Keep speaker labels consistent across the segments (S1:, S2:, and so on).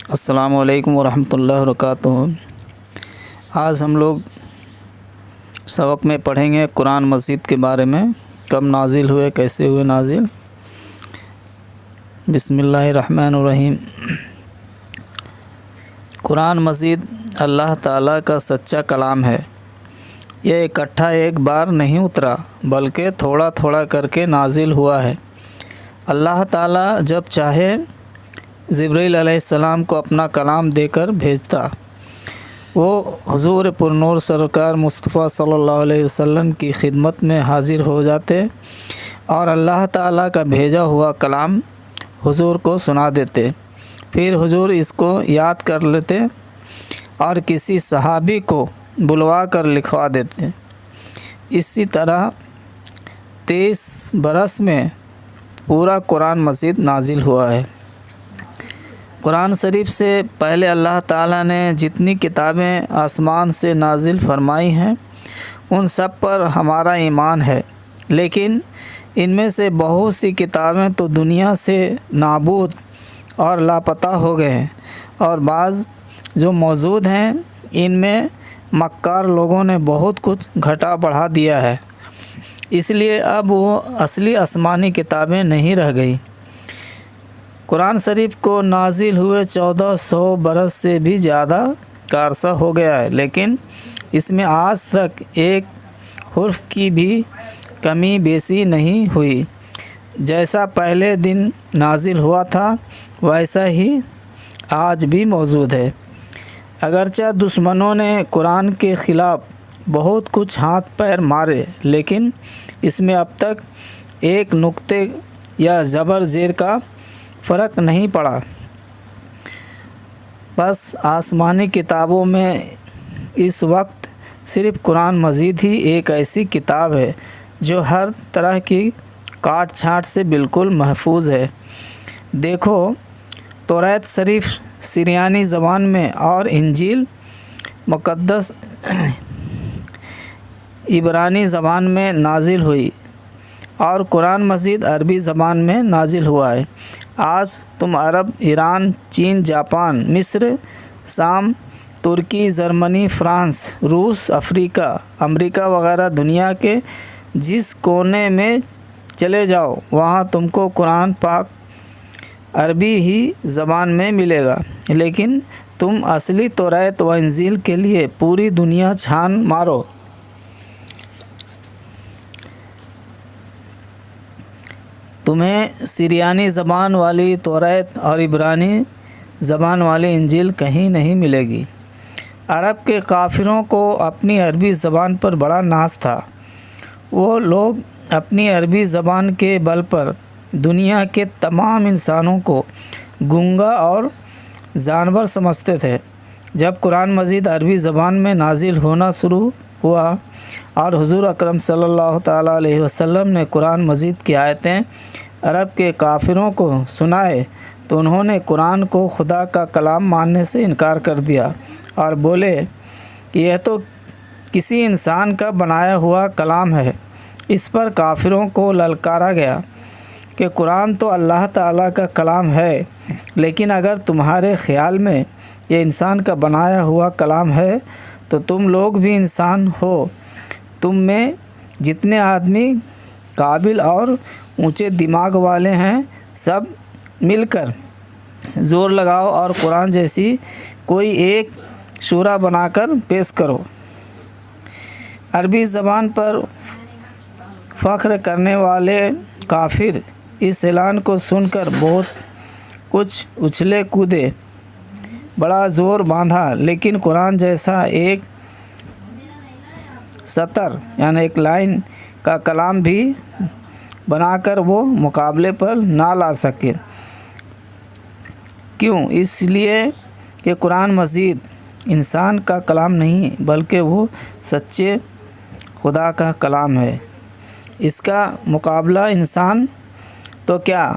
S1: السلام علیکم ورحمۃ اللہ وبرکاتہ۔ آج ہم لوگ سبق میں پڑھیں گے قرآن مجید کے بارے میں، کب نازل ہوئے، کیسے ہوئے نازل۔ بسم اللہ الرحمن الرحیم۔ قرآن مجید اللہ تعالیٰ کا سچا کلام ہے۔ یہ اکٹھا ایک بار نہیں اترا بلکہ تھوڑا تھوڑا کر کے نازل ہوا ہے۔ اللہ تعالیٰ جب چاہے جبرائیل علیہ السلام کو اپنا کلام دے کر بھیجتا، وہ حضور پرنور سرکار مصطفیٰ صلی اللہ علیہ وسلم کی خدمت میں حاضر ہو جاتے اور اللہ تعالیٰ کا بھیجا ہوا کلام حضور کو سنا دیتے۔ پھر حضور اس کو یاد کر لیتے اور کسی صحابی کو بلوا کر لکھوا دیتے۔ اسی طرح 23 برس میں پورا قرآن مجید نازل ہوا ہے۔ قرآن شریف سے پہلے اللہ تعالیٰ نے جتنی کتابیں آسمان سے نازل فرمائی ہیں ان سب پر ہمارا ایمان ہے، لیکن ان میں سے بہت سی کتابیں تو دنیا سے نابود اور لاپتہ ہو گئے ہیں، اور بعض جو موجود ہیں ان میں مکار لوگوں نے بہت کچھ گھٹا بڑھا دیا ہے، اس لیے اب وہ اصلی آسمانی کتابیں نہیں رہ گئی۔ قرآن شریف کو نازل ہوئے 1400 برس سے بھی زیادہ کا عرصہ ہو گیا ہے، لیکن اس میں آج تک ایک حرف کی بھی کمی بیشی نہیں ہوئی۔ جیسا پہلے دن نازل ہوا تھا ویسا ہی آج بھی موجود ہے۔ اگرچہ دشمنوں نے قرآن کے خلاف بہت کچھ ہاتھ پیر مارے، لیکن اس میں اب تک ایک نقطے یا زبر زیر کا فرق نہیں پڑا۔ بس آسمانی کتابوں میں اس وقت صرف قرآن مجید ہی ایک ایسی کتاب ہے جو ہر طرح کی کاٹ چھانٹ سے بالکل محفوظ ہے۔ دیکھو، توریت شریف سریانی زبان میں اور انجیل مقدس عبرانی زبان میں نازل ہوئی، اور قرآن مجید عربی زبان میں نازل ہوا ہے۔ آج تم عرب، ایران، چین، جاپان، مصر، شام، ترکی، جرمنی، فرانس، روس، افریقہ، امریکہ وغیرہ دنیا کے جس کونے میں چلے جاؤ وہاں تم کو قرآن پاک عربی ہی زبان میں ملے گا، لیکن تم اصلی توریت و انجیل کے لیے پوری دنیا چھان مارو، تمہیں سریانی زبان والی توریت اور عبرانی زبان والی انجیل کہیں نہیں ملے گی۔ عرب کے کافروں کو اپنی عربی زبان پر بڑا ناز تھا۔ وہ لوگ اپنی عربی زبان کے بل پر دنیا کے تمام انسانوں کو گونگا اور جانور سمجھتے تھے۔ جب قرآن مجید عربی زبان میں نازل ہونا شروع ہوا اور حضور اکرم صلی اللہ تعالیٰ علیہ وسلم نے قرآن مجید کی آیتیں عرب کے کافروں کو سنائے تو انہوں نے قرآن کو خدا کا کلام ماننے سے انکار کر دیا اور بولے کہ یہ تو کسی انسان کا بنایا ہوا کلام ہے۔ اس پر کافروں کو للکارا گیا کہ قرآن تو اللہ تعالیٰ کا کلام ہے، لیکن اگر تمہارے خیال میں یہ انسان کا بنایا ہوا کلام ہے تو تم لوگ بھی انسان ہو۔ تم میں جتنے آدمی قابل اور اونچے دماغ والے ہیں سب مل کر زور لگاؤ اور قرآن جیسی کوئی ایک سورہ بنا کر پیش کرو۔ عربی زبان پر فخر کرنے والے کافر اس اعلان کو سن کر بہت کچھ اچھلے کودے، بڑا زور باندھا، لیکن قرآن جیسا ایک سطر یعنی ایک لائن کا کلام بھی بنا کر وہ مقابلے پر نہ لا سکے۔ کیوں؟ اس لیے کہ قرآن مجید انسان کا کلام نہیں بلکہ وہ سچے خدا کا کلام ہے۔ اس کا مقابلہ انسان تو کیا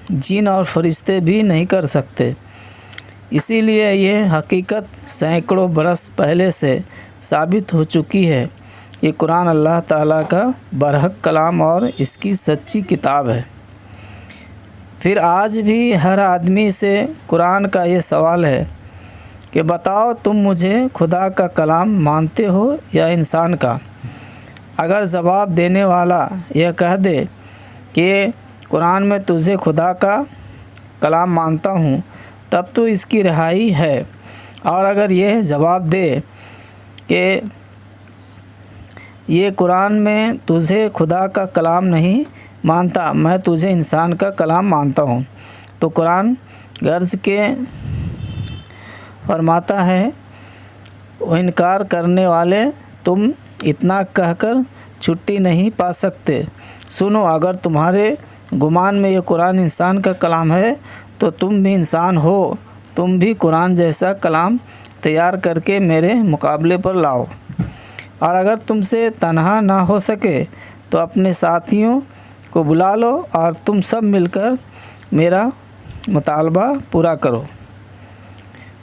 S1: جن اور فرشتے بھی نہیں کر سکتے۔ اسی لیے یہ حقیقت سینکڑوں برس پہلے سے ثابت ہو چکی ہے۔ یہ قرآن اللہ تعالیٰ کا برحق کلام اور اس کی سچی کتاب ہے۔ پھر آج بھی ہر آدمی سے قرآن کا یہ سوال ہے کہ بتاؤ تم مجھے خدا کا کلام مانتے ہو یا انسان کا؟ اگر جواب دینے والا یہ کہہ دے کہ قرآن میں تجھے خدا کا کلام مانتا ہوں تب تو اس کی رہائی ہے، اور اگر یہ جواب دے کہ یہ قرآن میں تجھے خدا کا کلام نہیں مانتا، میں تجھے انسان کا کلام مانتا ہوں، تو قرآن غرض کے فرماتا ہے وہ انکار کرنے والے تم اتنا کہہ کر چھٹی نہیں پا سکتے۔ سنو، اگر تمہارے گمان میں یہ قرآن انسان کا کلام ہے تو تم بھی انسان ہو، تم بھی قرآن جیسا کلام تیار کر کے میرے مقابلے پر لاؤ، اور اگر تم سے تنہا نہ ہو سکے تو اپنے ساتھیوں کو بلا لو اور تم سب مل کر میرا مطالبہ پورا کرو۔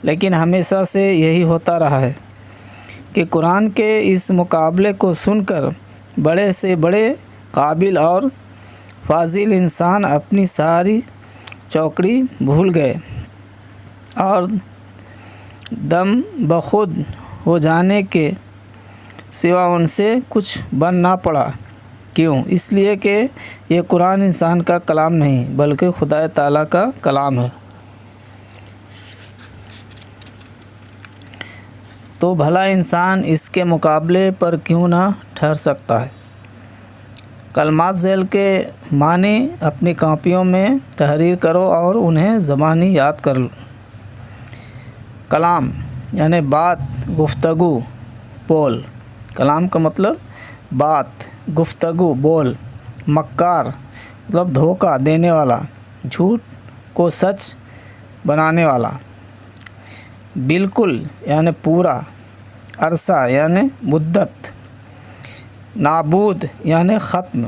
S1: لیکن ہمیشہ سے یہی ہوتا رہا ہے کہ قرآن کے اس مقابلے کو سن کر بڑے سے بڑے قابل اور فاضل انسان اپنی ساری چوکڑی بھول گئے اور دم بخود ہو جانے کے سوا ان سے کچھ بن نہ پڑا۔ کیوں؟ اس لیے کہ یہ قرآن انسان کا کلام نہیں بلکہ خدا تعالیٰ کا کلام ہے۔ تو بھلا انسان اس کے مقابلے پر کیوں نہ ٹھہر سکتا ہے؟ کلمات ذیل کے معنی اپنی کاپیوں میں تحریر کرو اور انہیں زبانی یاد کر لو۔ کلام یعنی بات، گفتگو، بول۔ کلام کا مطلب بات، گفتگو، بول۔ مکار مطلب دھوکہ دینے والا، جھوٹ کو سچ بنانے والا۔ بالکل یعنی پورا، عرصہ یعنی مدت، نابود یعنی ختم،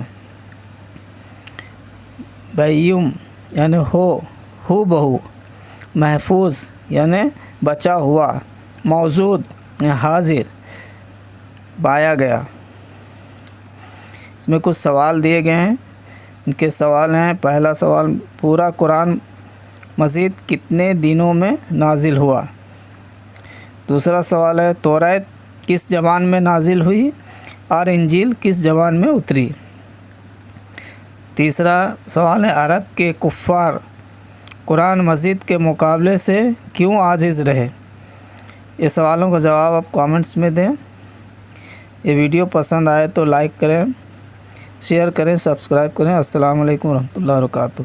S1: بیم یعنی ہو بہو، محفوظ یعنی بچا ہوا، موجود یعنی حاضر، پایا گیا۔ اس میں کچھ سوال دیے گئے ہیں، ان کے سوال ہیں۔ پہلا سوال، پورا قرآن مزید کتنے دنوں میں نازل ہوا؟ دوسرا سوال ہے، توریت کس زبان میں نازل ہوئی اور انجیل کس زبان میں اتری؟ تیسرا سوال ہے، عرب کے کفار قرآن مجید کے مقابلے سے کیوں عاجز رہے؟ یہ سوالوں کا جواب آپ کامنٹس میں دیں۔ یہ ویڈیو پسند آئے تو لائک کریں، شیئر کریں، سبسکرائب کریں۔ السلام علیکم ورحمۃ اللہ وبرکاتہ۔